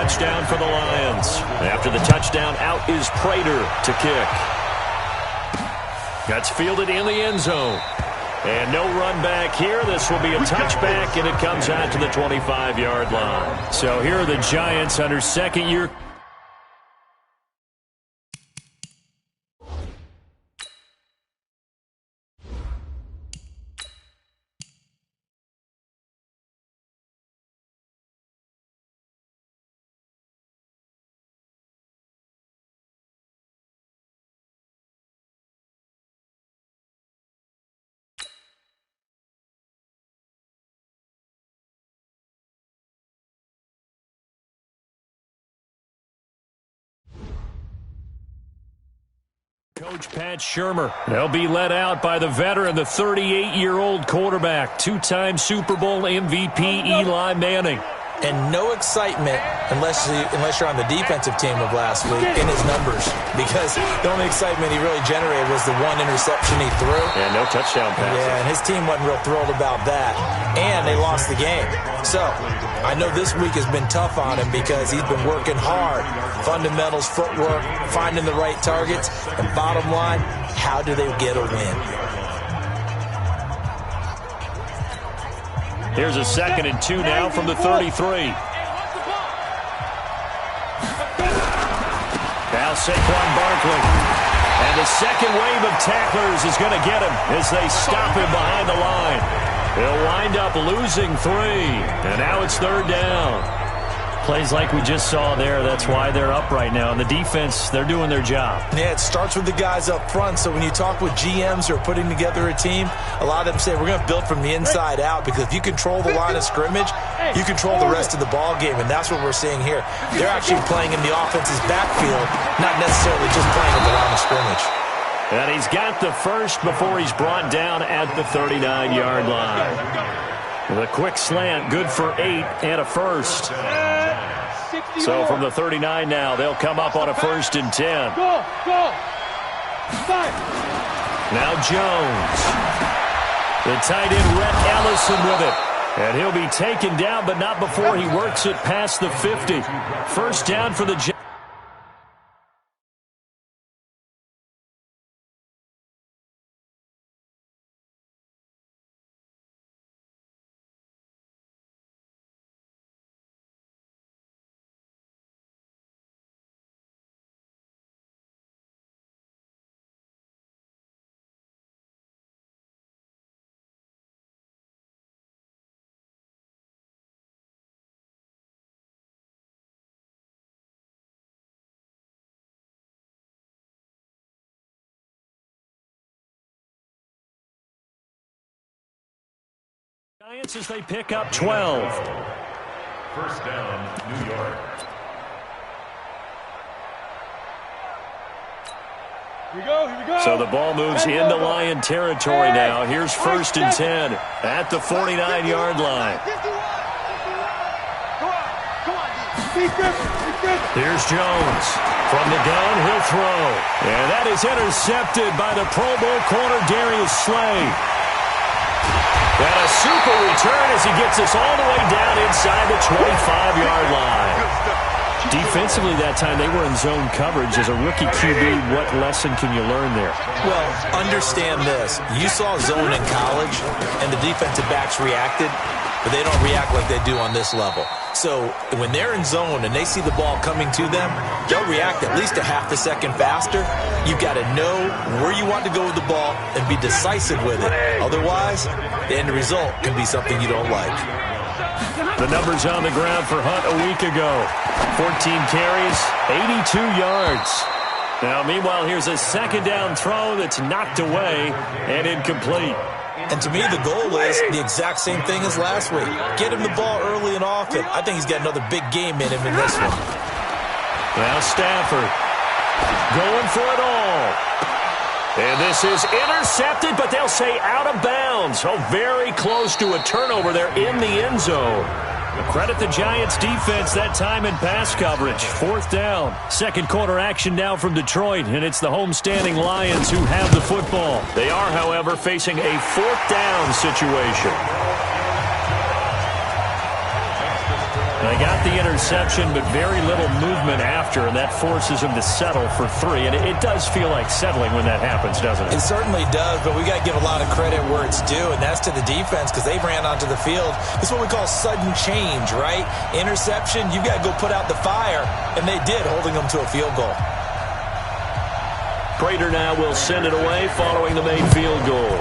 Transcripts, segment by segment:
touchdown for the Lions. After the touchdown, out is Prater to kick. That's fielded in the end zone. And no run back here. This will be a touchback, and it comes out to the 25-yard line. So here are the Giants under second year. Coach Pat Shurmur. They'll be led out by the veteran, the 38-year-old quarterback, two-time Super Bowl MVP Eli Manning. And no excitement unless you're on the defensive team of last week in his numbers, because the only excitement he really generated was the one interception he threw. And no touchdown passes. Yeah, and his team wasn't real thrilled about that. And they lost the game. So I know this week has been tough on him because he's been working hard. Fundamentals, footwork, finding the right targets. And bottom line, how do they get a win? Here's a 2nd and 2 now from the 33. Now Saquon Barkley. And the second wave of tacklers is going to get him as they stop him behind the line. They'll wind up losing 3. And now it's 3rd down. Plays like we just saw there, that's why they're up right now. And the defense, they're doing their job. Yeah, it starts with the guys up front. So when you talk with GMs who are putting together a team, a lot of them say we're going to build from the inside out, because if you control the line of scrimmage, you control the rest of the ball game, and that's what we're seeing here. They're actually playing in the offense's backfield, not necessarily just playing at the line of scrimmage. And he's got the first before he's brought down at the 39-yard line. The quick slant, good for 8 and a first. So from the 39 now, they'll come up on a 1st and 10. Now Jones. The tight end, Rhett Ellison, with it. And he'll be taken down, but not before he works it past the 50. 1st down for the Giants. Giants as they pick up 12. 1st down, New York. Here we go. So the ball moves into Lion territory now. Here's 1st and 10 at the 49-yard line. Here's Jones. From the gun, he'll throw. And that is intercepted by the Pro Bowl corner, Darius Slay. And a super return as he gets us all the way down inside the 25-yard line. Defensively that time, they were in zone coverage. As a rookie QB, what lesson can you learn there? Well, understand this. You saw zone in college, and the defensive backs reacted, but they don't react like they do on this level. So when they're in zone and they see the ball coming to them, they'll react at least a half a second faster. You've got to know where you want to go with the ball and be decisive with it. Otherwise, the end result can be something you don't like. The numbers on the ground for Hunt a week ago. 14 carries, 82 yards. Now, meanwhile, here's a 2nd down throw that's knocked away and incomplete. And to me, the goal is the exact same thing as last week. Get him the ball early and often. I think he's got another big game in him in this one. Now Stafford going for it all. And this is intercepted, but they'll say out of bounds. Oh, very close to a turnover there in the end zone. Credit the Giants defense that time in pass coverage. 4th down. 2nd quarter action now from Detroit, and it's the homestanding Lions who have the football. They are, however, facing a 4th down situation. They got the interception, but very little movement after, and that forces them to settle for 3. And it does feel like settling when that happens, doesn't it? It certainly does, but we got to give a lot of credit where it's due, and that's to the defense because they ran onto the field. It's what we call sudden change, right? Interception, you've got to go put out the fire, and they did, holding them to a field goal. Prater now will send it away following the made field goal.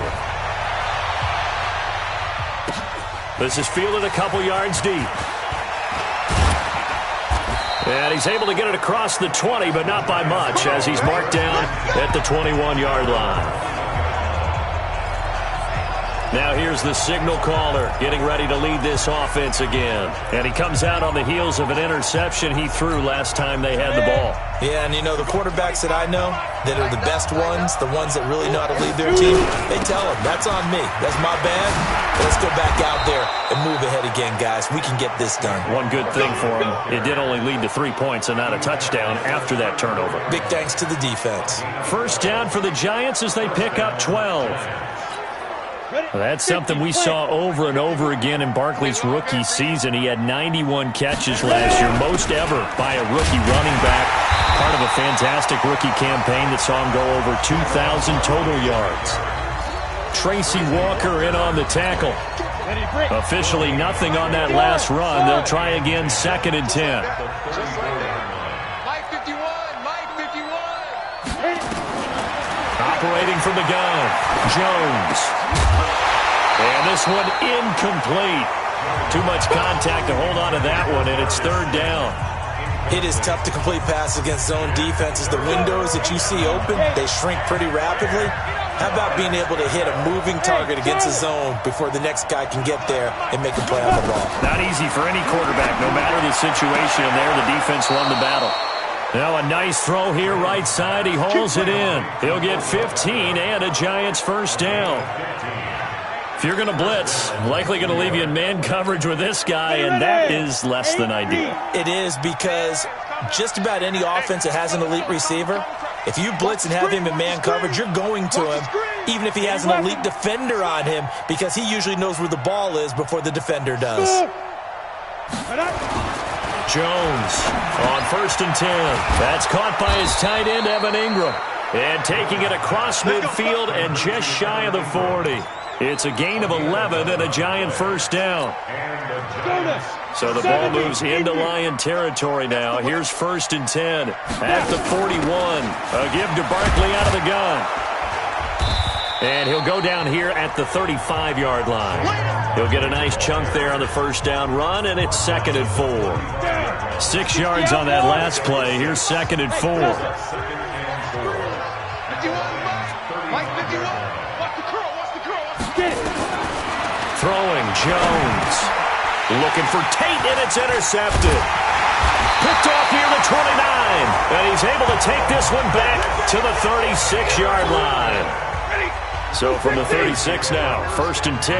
This is fielded a couple yards deep. And he's able to get it across the 20, but not by much, as he's marked down at the 21-yard line. Now here's the signal caller getting ready to lead this offense again. And he comes out on the heels of an interception he threw last time they had the ball. Yeah, and you know, the quarterbacks that I know that are the best ones, the ones that really know how to lead their team, they tell them, that's on me. That's my bad. Let's go back out there and move ahead again, guys. We can get this done. One good thing for him, it did only lead to 3 points and not a touchdown after that turnover. Big thanks to the defense. First down for the Giants as they pick up 12. Well, that's something we saw over and over again in Barkley's rookie season. He had 91 catches last year, most ever by a rookie running back. Part of a fantastic rookie campaign that saw him go over 2,000 total yards. Tracy Walker in on the tackle. Officially nothing on that last run. They'll try again, 2nd and 10. Operating from the gun, Jones. And this one incomplete. Too much contact to hold on to that one, and it's 3rd down. It is tough to complete passes against zone defenses. The windows that you see open, they shrink pretty rapidly. How about being able to hit a moving target against a zone before the next guy can get there and make a play on the ball? Not easy for any quarterback, no matter the situation. And there, the defense won the battle. Now a nice throw here, right side. He hauls it in. He'll get 15 and a Giants first down. If you're going to blitz, likely going to leave you in man coverage with this guy, and that is less than ideal. It is, because just about any offense that has an elite receiver, if you blitz and have him in man coverage, you're going to him, even if he has an elite defender on him, because he usually knows where the ball is before the defender does. Jones on 1st and 10. That's caught by his tight end, Evan Ingram. And taking it across midfield and just shy of the 40. It's a gain of 11 and a Giant first down. So the ball moves into Lion territory now. Here's 1st and 10 at the 41. A give to Barkley out of the gun. And he'll go down here at the 35-yard line. He'll get a nice chunk there on the first down run, and it's 2nd and 4. 6 yards on that last play. Here's 2nd and 4. Throwing, Jones. Looking for Tate, and it's intercepted. Picked off near the 29. And he's able to take this one back to the 36-yard line. So from the 36 now, 1st and 10.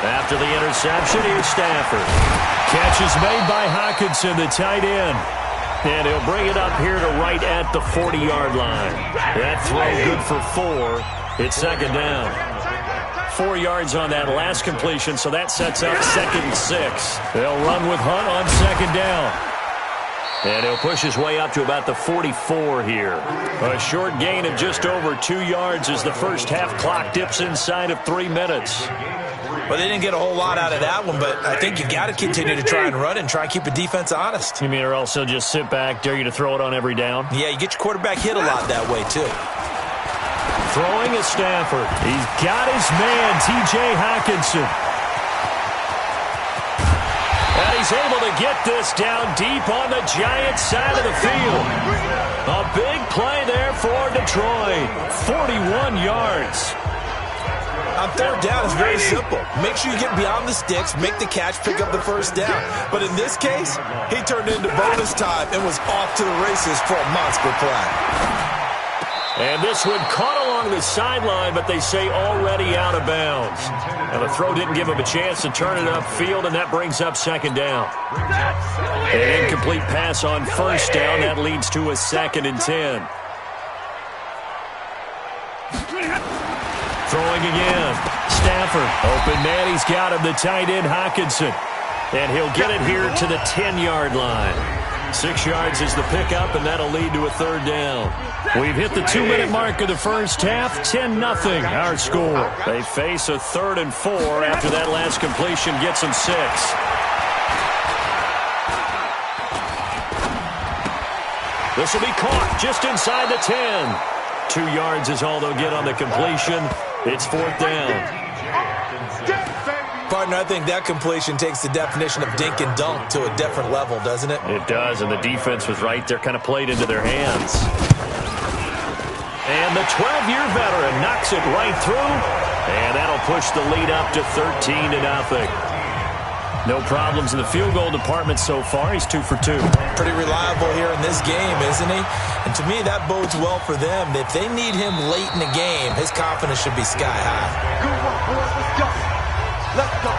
After the interception, here's Stafford. Catch is made by Hockenson, the tight end. And he'll bring it up here to right at the 40-yard line. That throw good for 4. It's 2nd down. 4 yards on that last completion, so that sets up 2nd and 6. They'll run with Hunt on 2nd down. And he'll push his way up to about the 44 here. A short gain of just over 2 yards as the first half clock dips inside of 3 minutes. Well, they didn't get a whole lot out of that one, but I think you got to continue to try and run and try and keep the defense honest. You mean, or also just sit back, dare you to throw it on every down? Yeah, you get your quarterback hit a lot that way, too. Throwing is Stafford. He's got his man, T.J. Hockenson. And he's able to get this down deep on the Giants side of the field. A big play there for Detroit. 41 yards. On 3rd down, it's very simple. Make sure you get beyond the sticks, make the catch, pick up the first down. But in this case, he turned into bonus time and was off to the races for a monster play. And this one caught along the sideline, but they say already out of bounds. And the throw didn't give him a chance to turn it upfield, and that brings up 2nd down. An incomplete pass on 1st down. That leads to a 2nd and 10. throwing again. Stafford, open man, he's got him, the tight end Hockenson. And he'll get it here to the 10-yard line. 6 yards is the pickup, and that'll lead to a third down. We've hit the 2-minute mark of the first half. 10-0 our score. They face a 3rd and 4 after that last completion gets them 6. This will be caught just inside the 10. 2 yards is all they'll get on the completion. It's 4th down. Partner, I think that completion takes the definition of dink and dunk to a different level, doesn't it? It does, and the defense was right there, kind of played into their hands. And the 12-year veteran knocks it right through, and that'll push the lead up to 13-0. No problems in the field goal department so far. He's 2 for 2. Pretty reliable here in this game, isn't he? And to me, that bodes well for them. If they need him late in the game, his confidence should be sky high. Good work, boys. Let's go. Let's go.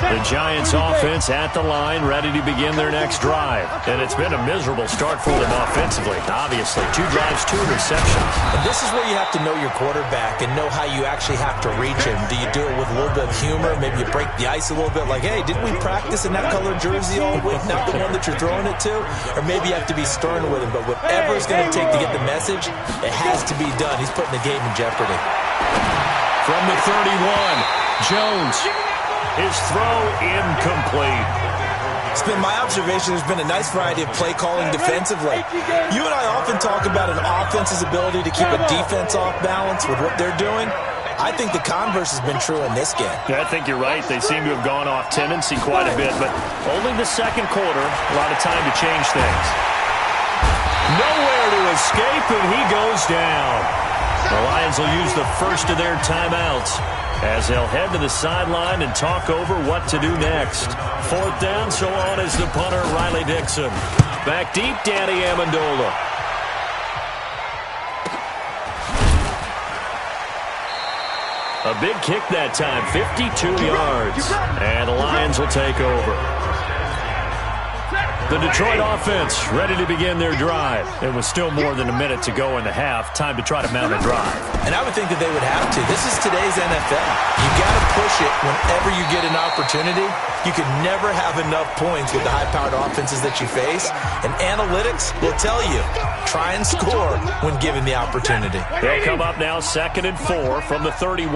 The Giants offense at the line, ready to begin their next drive. And it's been a miserable start for them offensively. Obviously, 2 drives, 2 interceptions. And this is where you have to know your quarterback and know how you actually have to reach him. Do you do it with a little bit of humor? Maybe you break the ice a little bit like, hey, didn't we practice in that colored jersey all week? Not the one that you're throwing it to? Or maybe you have to be stern with him. But whatever it's going to take to get the message, it has to be done. He's putting the game in jeopardy. From the 31, Jones. His throw incomplete. It's been my observation there's been a nice variety of play calling defensively. You and I often talk about an offense's ability to keep a defense off balance with what they're doing. I think the converse has been true in this game. Yeah, I think you're right. They seem to have gone off tendency quite a bit, but only the second quarter, a lot of time to change things. Nowhere to escape, and he goes down. The Lions will use the first of their timeouts as they'll head to the sideline and talk over what to do next. 4th down, so on is the punter, Riley Dixon. Back deep, Danny Amendola. A big kick that time, 52 yards. And the Lions will take over. The Detroit offense ready to begin their drive. It was still more than a minute to go in the half. Time to try to mount a drive. And I would think that they would have to. This is today's NFL. You got to push it whenever you get an opportunity. You can never have enough points with the high-powered offenses that you face. And analytics will tell you, try and score when given the opportunity. They'll come up now 2nd and 4 from the 31.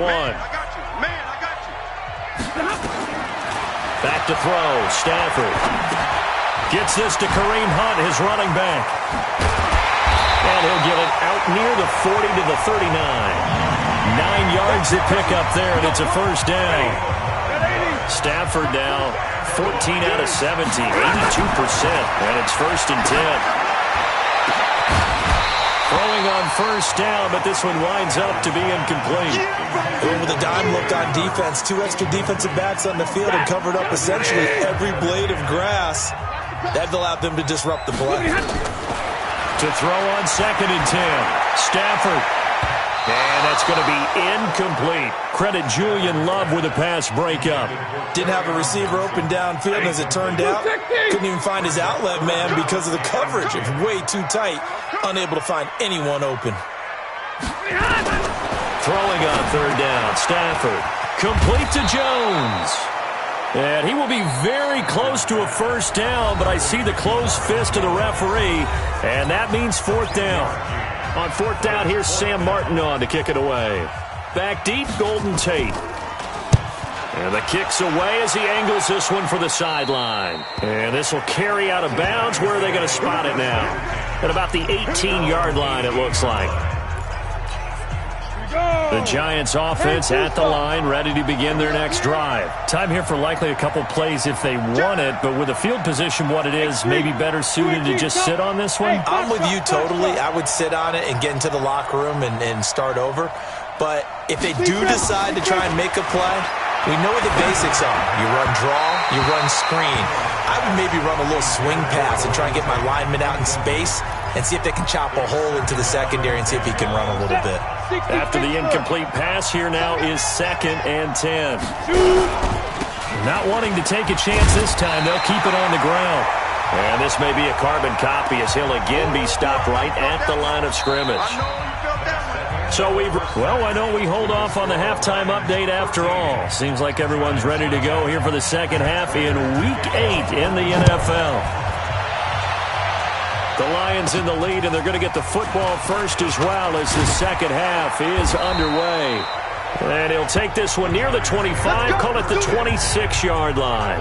Back to throw, Stafford. Gets this to Kareem Hunt, his running back. And he'll get it out near the 40 to the 39. 9 yards to pick up there, and it's a first down. Stafford now 14 out of 70, 82%, and it's 1st and 10. Throwing on first down, but this one winds up to be incomplete. With a dime look on defense, 2 extra defensive backs on the field and covered up essentially every blade of grass. That allowed them to disrupt the play. To throw on 2nd and 10. Stafford. And that's going to be incomplete. Credit Julian Love with a pass breakup. Didn't have a receiver open downfield, as it turned out. Couldn't even find his outlet man because of the coverage. It's way too tight. Unable to find anyone open. Throwing on 3rd down. Stafford. Complete to Jones. And he will be very close to a first down, but I see the closed fist of the referee, and that means 4th down. On 4th down, here's Sam Martin on to kick it away. Back deep, Golden Tate. And the kick's away as he angles this one for the sideline. And this will carry out of bounds. Where are they going to spot it now? At about the 18-yard line, it looks like. The Giants offense at the line, ready to begin their next drive. Time here for likely a couple plays if they want it, but with the field position what it is, maybe better suited to just sit on this one? I'm with you totally. I would sit on it and get into the locker room and start over. But if they do decide to try and make a play, we know what the basics are. You run draw, you run screen. I would maybe run a little swing pass and try and get my lineman out in space and see if they can chop a hole into the secondary and see if he can run a little bit. After the incomplete pass, here now is 2nd and 10. Not wanting to take a chance this time, they'll keep it on the ground. And this may be a carbon copy as he'll again be stopped right at the line of scrimmage. So I know we hold off on the halftime update after all. Seems like everyone's ready to go here for the second half in Week 8 in the NFL. The Lions in the lead, and they're going to get the football first as well as the second half is underway. And he'll take this one near the 25, call it the 26-yard line.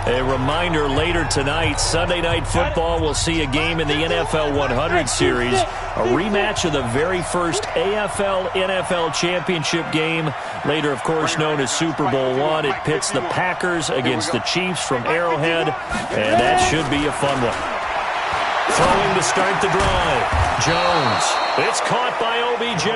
A reminder, later tonight, Sunday Night Football, we'll see a game in the NFL 100 series, a rematch of the very first AFL-NFL championship game, later, of course, known as Super Bowl I. It pits the Packers against the Chiefs from Arrowhead, and that should be a fun one. Throwing to start the drive. Jones. It's caught by OBJ.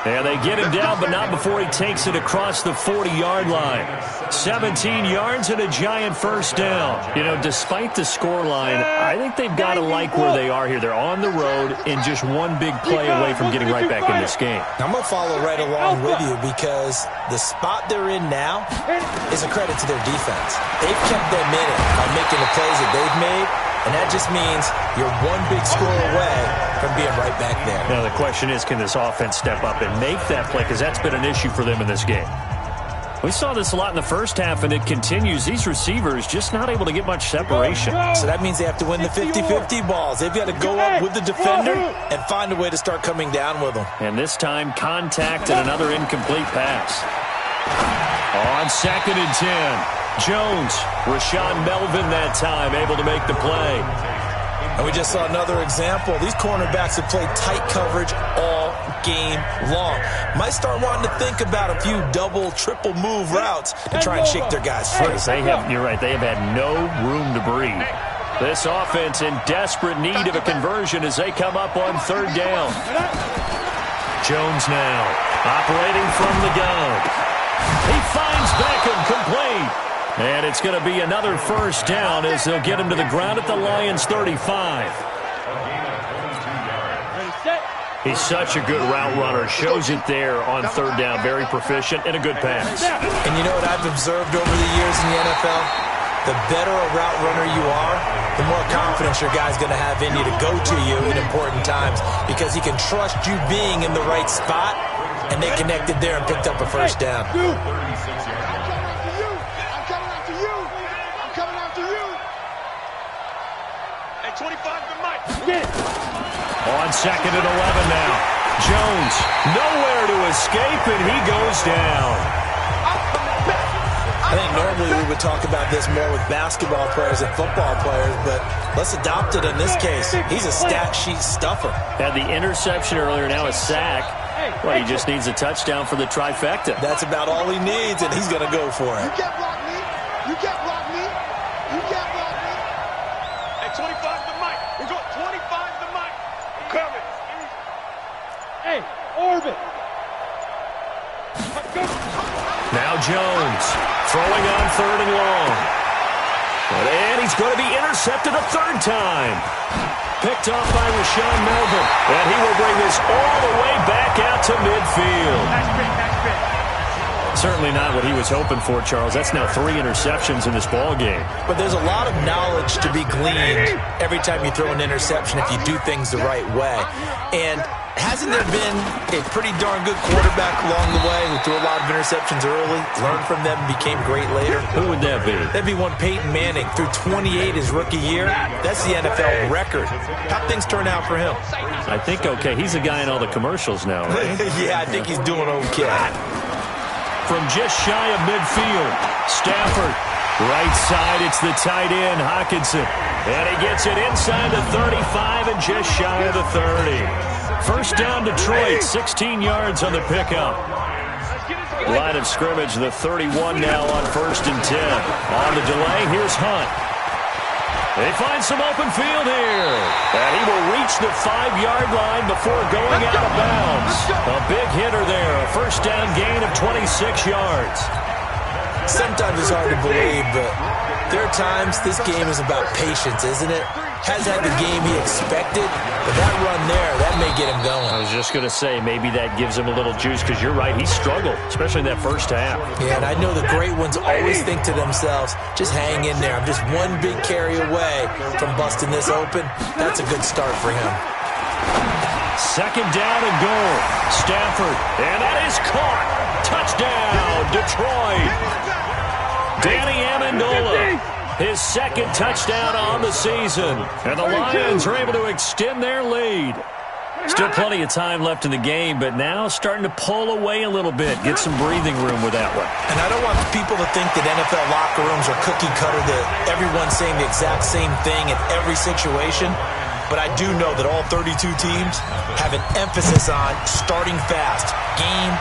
And they get him down, but not before he takes it across the 40-yard line. 17 yards and a giant first down. You know, despite the scoreline, I think they've got to like where they are here. They're on the road and just one big play away from getting right back in this game. I'm going to follow right along with you because the spot they're in now is a credit to their defense. They've kept them in it by making the plays that they've made, and that just means you're one big score away from being right back there. Now, the question is, can this offense step up and make that play? Because that's been an issue for them in this game. We saw this a lot in the first half, and it continues. These receivers just not able to get much separation. So that means they have to win the 50-50 balls. They've got to go up with the defender and find a way to start coming down with them. And this time, contact and another incomplete pass. On 2nd and 10. Jones, Rashawn Melvin that time, able to make the play. And we just saw another example. These cornerbacks have played tight coverage all game long. Might start wanting to think about a few double, triple move routes to try and shake their guys free. You're right, they have had no room to breathe. This offense in desperate need of a conversion as they come up on 3rd down. Jones now, operating from the gun. He finds Beckham complete. And it's going to be another first down as they'll get him to the ground at the Lions' 35. He's such a good route runner. Shows it there on 3rd down. Very proficient and a good pass. And you know what I've observed over the years in the NFL? The better a route runner you are, the more confidence your guy's going to have in you to go to you in important times because he can trust you being in the right spot, and they connected there and picked up a first down. 25 to Mike. On 2nd and 11 now. Jones, nowhere to escape, and he goes down. I think normally we would talk about this more with basketball players and football players, but let's adopt it in this case. He's a stat sheet stuffer. Had the interception earlier, now a sack. Well, he just needs a touchdown for the trifecta. That's about all he needs, and he's going to go for it. You can't block me. You can't block me. You can't block me. Hey, 25 to Mike. We go 25 to Mike. Coming. Hey, orbit. Now Jones throwing on 3rd and long. And he's going to be intercepted a 3rd time. Picked off by Rashawn Melvin. And he will bring this all the way back out to midfield. Certainly not what he was hoping for, Charles. That's now 3 interceptions in this ball game. But there's a lot of knowledge to be gleaned every time you throw an interception if you do things the right way. And hasn't there been a pretty darn good quarterback along the way who threw a lot of interceptions early, learned from them, became great later? Who would that be? That'd be one Peyton Manning. Threw 28 his rookie year. That's the NFL record. How'd things turn out for him? I think okay. He's a guy in all the commercials now, right? Yeah, I think he's doing okay. From just shy of midfield, Stafford. Right side, it's the tight end, Hockenson. And he gets it inside the 35 and just shy of the 30. First down Detroit, 16 yards on the pickup. Line of scrimmage, the 31 now on 1st and 10. On the delay, here's Hunt. They find some open field here. And he will reach the 5-yard line before going out of bounds. A big hitter there, a first down gain of 26 yards. Sometimes it's hard to believe, but there are times this game is about patience, isn't it? Has had the game he expected, but that run there, that may get him going. I was just going to say, maybe that gives him a little juice, because you're right, he struggled, especially in that first half. Yeah, and I know the great ones always think to themselves, just hang in there. I'm just one big carry away from busting this open. That's a good start for him. Second down and goal. Stafford, and that is caught. Touchdown, Detroit. Danny Amendola, his second touchdown on the season. And the Lions are able to extend their lead. Still plenty of time left in the game, but now starting to pull away a little bit. Get some breathing room with that one. And I don't want people to think that NFL locker rooms are cookie cutter, that everyone's saying the exact same thing in every situation. But I do know that all 32 teams have an emphasis on starting fast. Game,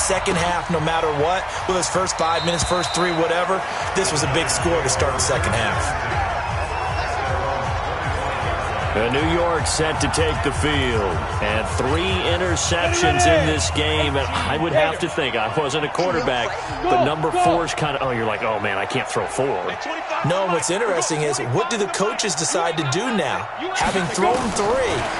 second half, no matter what. Whether it's first 5 minutes, first 3, whatever. This was a big score to start the second half. New York set to take the field. And 3 interceptions in this game. And I would have to think, I wasn't a quarterback, but number 4 is kind of, you're like, oh, man, I can't throw 4. No, what's interesting is, what do the coaches decide to do now? Having thrown 3,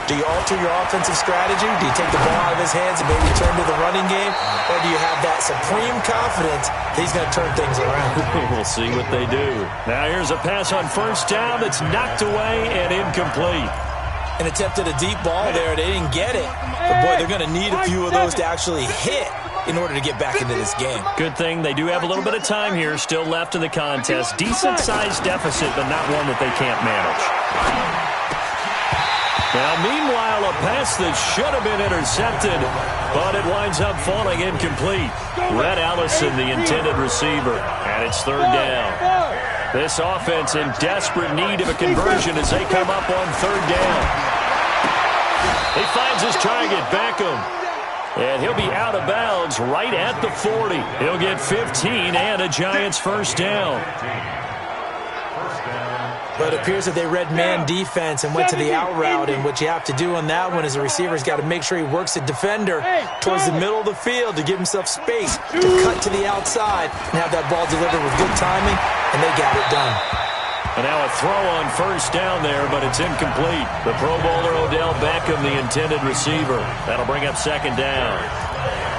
do you alter your offensive strategy? Do you take the ball out of his hands and maybe turn to the running game? Or do you have that supreme confidence that he's going to turn things around? We'll see what they do. Now here's a pass on first down that's knocked away and incomplete. And attempted a deep ball there. They didn't get it. But, boy, they're going to need a few of those to actually hit in order to get back into this game. Good thing they do have a little bit of time here still left in the contest. Decent-sized deficit, but not one that they can't manage. Now, meanwhile, a pass that should have been intercepted, but it winds up falling incomplete. Red Allison, the intended receiver, and it's third down. This offense in desperate need of a conversion as they come up on third down. He finds his target, Beckham. And he'll be out of bounds right at the 40. He'll get 15 and a Giants first down. But it appears that they read man defense and went to the out route. And what you have to do on that one is the receiver's got to make sure he works the defender towards the middle of the field to give himself space to cut to the outside and have that ball delivered with good timing, and they got it done. And now a throw on first down there, but it's incomplete. The Pro Bowler Odell Beckham, the intended receiver. That'll bring up second down.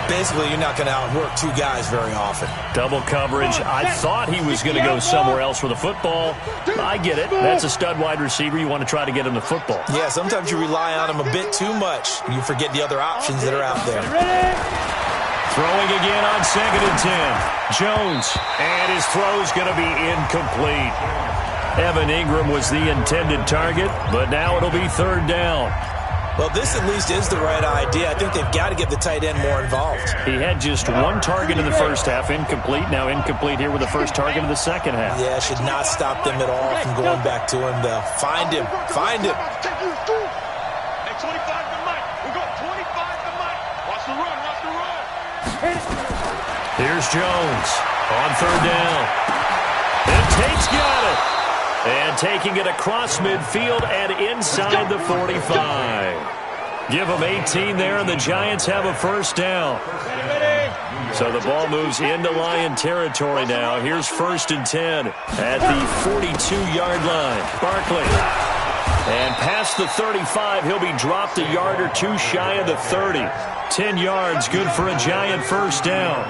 Basically, you're not going to outwork 2 guys very often. Double coverage. I thought he was going to go somewhere else with the football. I get it. That's a stud wide receiver. You want to try to get him the football. Yeah, sometimes you rely on him a bit too much. You forget the other options that are out there. Throwing again on second and 10. Jones. And his throw's going to be incomplete. Evan Ingram was the intended target, but now it'll be third down. Well, this at least is the right idea. I think they've got to get the tight end more involved. He had just 1 target in the first half, incomplete. Now incomplete here with the first target of the second half. Yeah, should not stop them at all from going back to him, though. Find him. Find him. Hey, 25 to Mike. We go 25 to Mike. Watch the run. Watch the run. Here's Jones on third down. And Tate's got it. And taking it across midfield and inside the 45. Give them 18 there, and the Giants have a first down. So the ball moves into Lion territory now. Here's first and 10 at the 42-yard line. Barkley. And past the 35, he'll be dropped a yard or 2 shy of the 30. 10 yards, good for a Giant first down.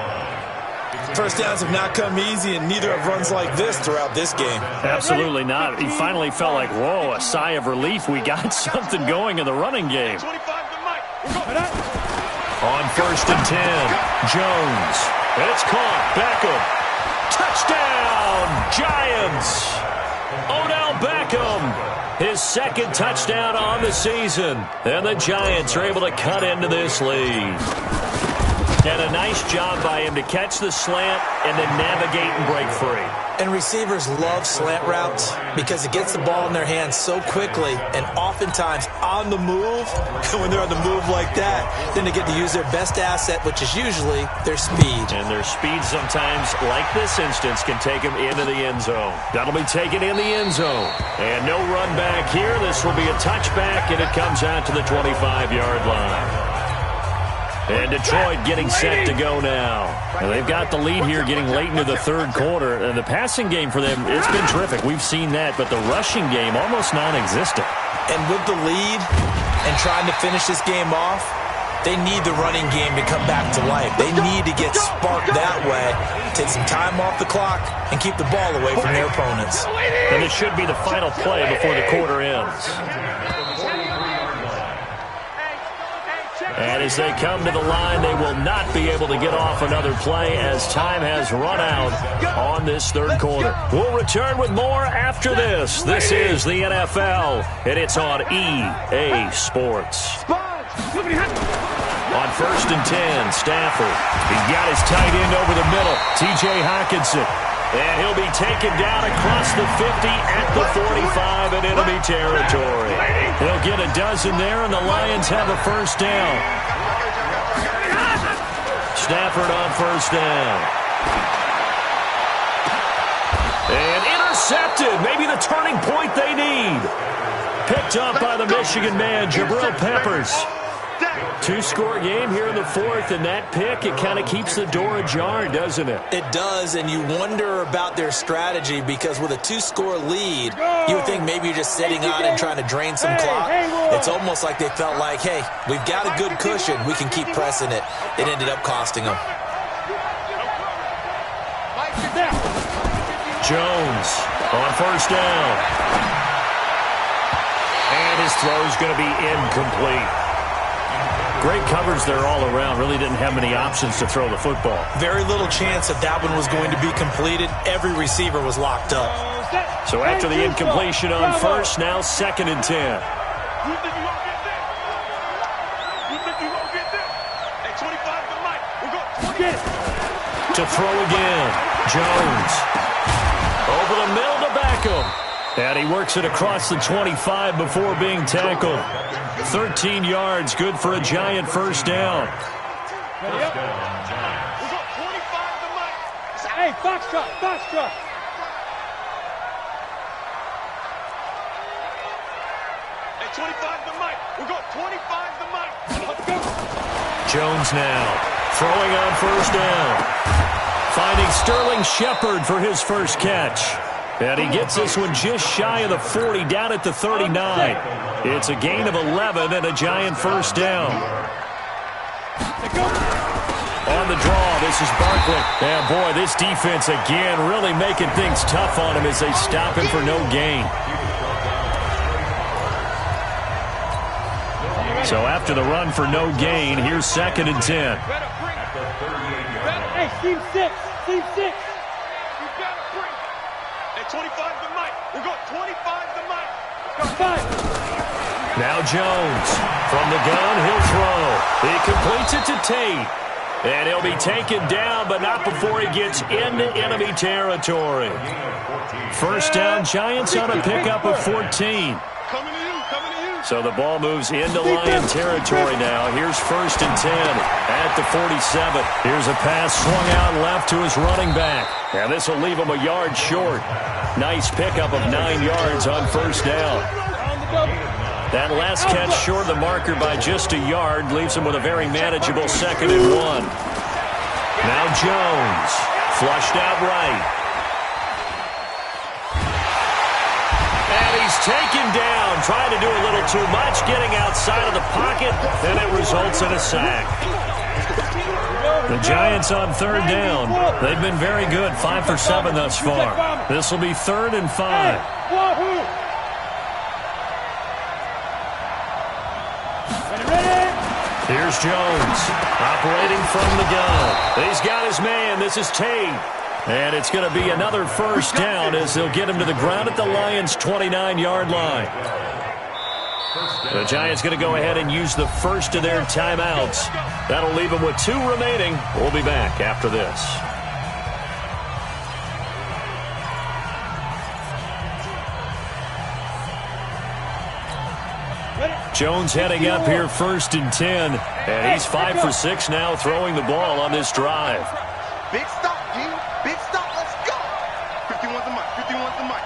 First downs have not come easy, and neither have runs like this throughout this game. Absolutely not. He finally felt like, whoa, a sigh of relief. We got something going in the running game. On first and 10, Jones. And it's caught. Beckham. Touchdown, Giants. Odell Beckham. His second touchdown on the season. And the Giants are able to cut into this lead. And a nice job by him to catch the slant and then navigate and break free. And receivers love slant routes because it gets the ball in their hands so quickly and oftentimes on the move. And when they're on the move like that, then they get to use their best asset, which is usually their speed. And their speed sometimes, like this instance, can take them into the end zone. That'll be taken in the end zone. And no run back here. This will be a touchback, and it comes out to the 25-yard line. And Detroit getting set to go now. And they've got the lead here getting late into the third quarter. And the passing game for them, it's been terrific. We've seen that. But the rushing game, almost non-existent. And with the lead and trying to finish this game off, they need the running game to come back to life. They need to get sparked that way, take some time off the clock, and keep the ball away from their opponents. And it should be the final play before the quarter ends. And as they come to the line, they will not be able to get off another play as time has run out on this third quarter. We'll return with more after this. This is the NFL, and it's on EA Sports. On 1st and 10, Stafford. He's got his tight end over the middle, T.J. Hockenson. And he'll be taken down across the 50 at the 45 in enemy territory. He'll get a dozen there, and the Lions have a first down. Stafford on first down. And intercepted. Maybe the turning point they need. Picked up by the Michigan man, Jabril Peppers. Two-score game here in the fourth, and that pick, it kind of keeps the door ajar, doesn't it? It does, and you wonder about their strategy because with a two-score lead, you would think maybe you're just sitting on it and trying to drain some clock. It's almost like they felt like, hey, we've got a good cushion. We can keep pressing it. It ended up costing them. Jones on first down. And his throw's going to be incomplete. Great coverage there all around. Really didn't have many options to throw the football. Very little chance that that one was going to be completed. Every receiver was locked up. So after the incompletion on first, now 2nd and 10. You think you're going to get this? You think you're going to get this? Hey, 25 to Mike. We're going to To throw again. Jones. Over the middle to Beckham. And he works it across the 25 before being tackled. 13 yards, good for a Giant first down. First down, Giants. We're going 25 to Mike. Hey, Foxtrot, Foxtrot. Hey, 25 to Mike. We're going 25 to Mike. Let's go. Jones now throwing on first down. Finding Sterling Shepard for his first catch. And he gets this one just shy of the 40, down at the 39. It's a gain of 11 and a Giant first down. On the draw, this is Barkley. And boy, this defense again really making things tough on him as they stop him for no gain. So after the run for no gain, here's 2nd and 10. Hey, team 6, team 6. 25 to Mike. We're going 25 to Mike. Now Jones. From the gun, he'll throw. He completes it to Tate. And he'll be taken down, but not before he gets into enemy territory. First down, Giants on a pickup of 14. Coming to you, coming to you. So the ball moves into Lion territory now. Here's 1st and 10 at the 47. Here's a pass swung out left to his running back. And this will leave him a yard short. Nice pickup of 9 yards on first down. That last catch short of the marker by just a yard leaves him with a very manageable 2nd and 1. Now Jones, flushed out right. And he's taken down, trying to do a little too much, getting outside of the pocket, and it results in a sack. The Giants on 3rd down. They've been very good, 5 for 7 thus far. This will be 3rd and 5. Here's Jones, operating from the gun. He's got his man. This is Tate. And it's going to be another first down as they'll get him to the ground at the Lions' 29-yard line. The Giants going to go ahead and use the first of their timeouts. That'll leave them with 2 remaining. We'll be back after this. Jones heading up here 1st and 10. And he's 5 for 6 now throwing the ball on this drive. Big stop, G. Big stop. Let's go. 51 to Mike. 51 to Mike.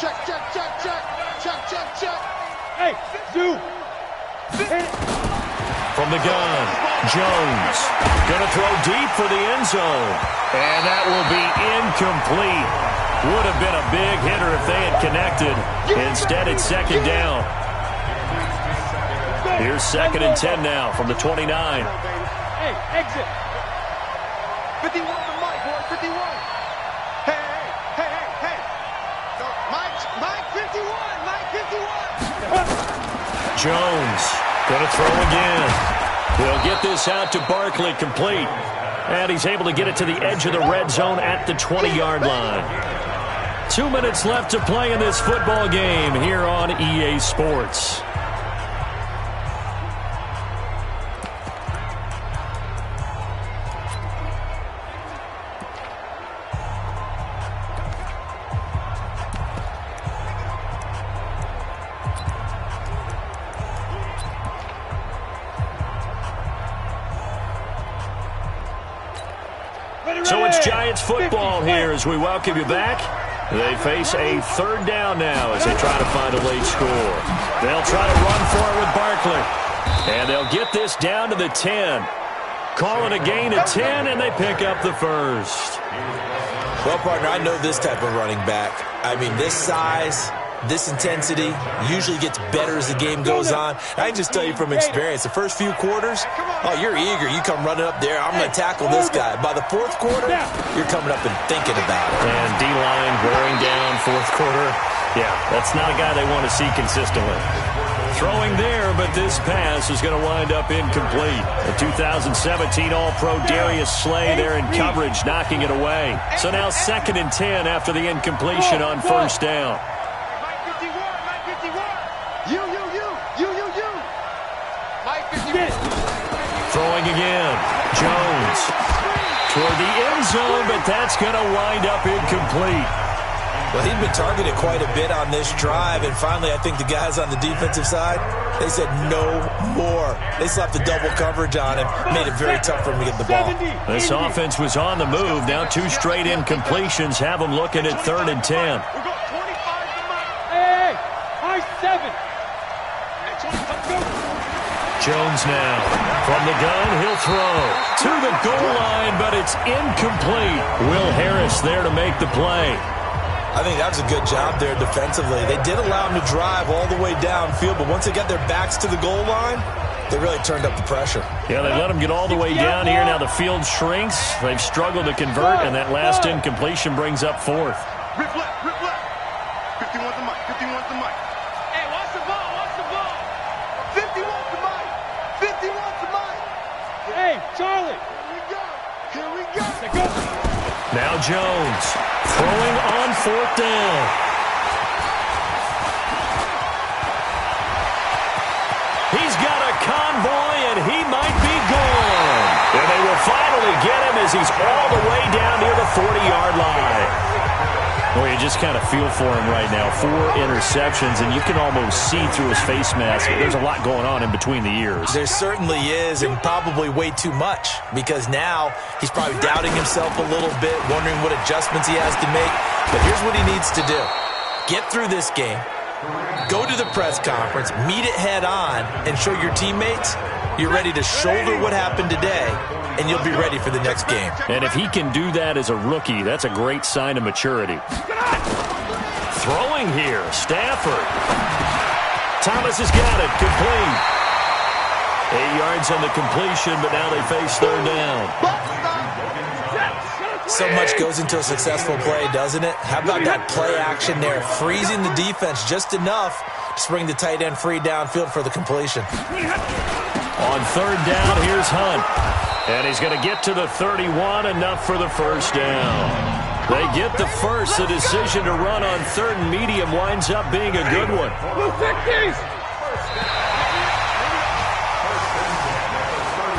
Check, check, check, check. Check, check, check. Hey, do. From the gun, Jones going to throw deep for the end zone. And that will be incomplete. Would have been a big hitter if they had connected. Instead, it's 2nd down. Here's 2nd and 10 now from the 29. Hey, exit. 51 to Mike, boy. 51. Hey, hey, hey, hey, hey. No, Mike 51. Mike 51. Jones going to throw again. He'll get this out to Barkley, complete. And he's able to get it to the edge of the red zone at the 20-yard line. 2 minutes left to play in this football game here on EA Sports. So it's Giants football here as we welcome you back. They face a third down now as they try to find a late score. They'll try to run for it with Barkley. And they'll get this down to the 10. Call it a gain of 10, and they pick up the first. Well, partner, I know this type of running back. I mean, this size, this intensity usually gets better as the game goes on. I can just tell you from experience, the first few quarters, oh, you're eager. You come running up there, I'm going to tackle this guy. By the fourth quarter, you're coming up and thinking about it. And D-line wearing down fourth quarter. Yeah, that's not a guy they want to see consistently. Throwing there, but this pass is going to wind up incomplete. The 2017 All-Pro Darius Slay there in coverage, knocking it away. So now 2nd and 10 after the incompletion on first down. Throwing again. Jones toward the end zone, but that's going to wind up incomplete. Well, he'd been targeted quite a bit on this drive, and finally I think the guys on the defensive side, they said no more. They slapped the double coverage on him, made it very tough for him to get the ball. This offense was on the move. Now 2 straight incompletions have them looking at 3rd and 10. Hey, high 7. Jones now from the gun. He'll throw to the goal line, but it's incomplete. Will Harris there to make the play. I think that was a good job there defensively. They did allow him to drive all the way downfield, but once they got their backs to the goal line, they really turned up the pressure. Yeah, they let him get all the way down here. Now the field shrinks. They've struggled to convert, and that last incompletion brings up 4th. Rip left, rip left. 50 wants the mic, 50 wants the mic. Hey, watch the ball, watch the ball. 50 wants the mic, 50 wants the mic. Hey, Charlie. Here we go, here we go. Now Jones throwing on 4th down. He's got a convoy, and he might be gone. And they will finally get him as he's all the way down near the 40-yard line. Well, you just kind of feel for him right now. 4 interceptions, and you can almost see through his face mask. There's a lot going on in between the ears. There certainly is, and probably way too much, because now he's probably doubting himself a little bit, wondering what adjustments he has to make. But here's what he needs to do. Get through this game, go to the press conference, meet it head on, and show your teammates you're ready to shoulder what happened today, and you'll be ready for the next game. And if he can do that as a rookie, that's a great sign of maturity. Throwing here, Stafford. Thomas has got it, complete. 8 yards on the completion, but now they face 3rd down. So much goes into a successful play, doesn't it? How about that play action there, freezing the defense just enough to bring the tight end free downfield for the completion. On 3rd down, here's Hunt. And he's going to get to the 31, enough for the first down. They get the first. The decision to run on 3rd and medium winds up being a good one.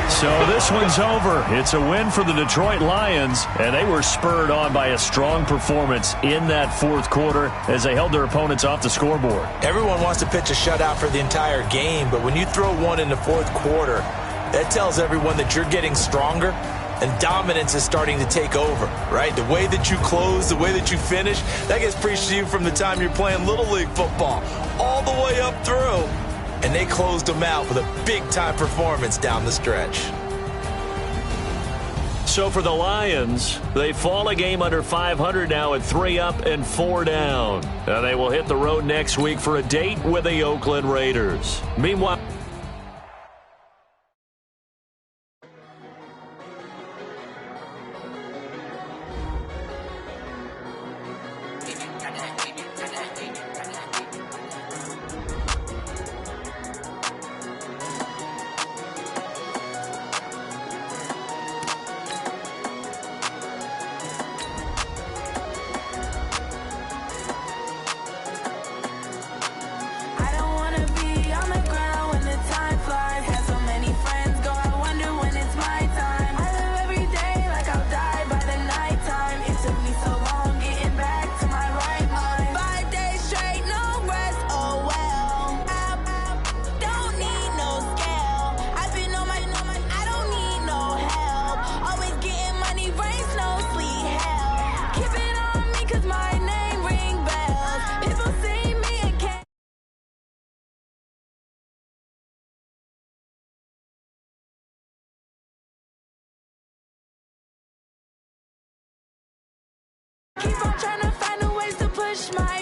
So this one's over. It's a win for the Detroit Lions, and they were spurred on by a strong performance in that 4th quarter as they held their opponents off the scoreboard. Everyone wants to pitch a shutout for the entire game, but when you throw one in the 4th quarter, that tells everyone that you're getting stronger and dominance is starting to take over, right? The way that you close, the way that you finish, that gets preached to you from the time you're playing Little League football all the way up through. And they closed them out with a big-time performance down the stretch. So for the Lions, they fall a game under 500 now at 3 up and 4 down. Now they will hit the road next week for a date with the Oakland Raiders. Meanwhile, Keep on trying to find a ways to push my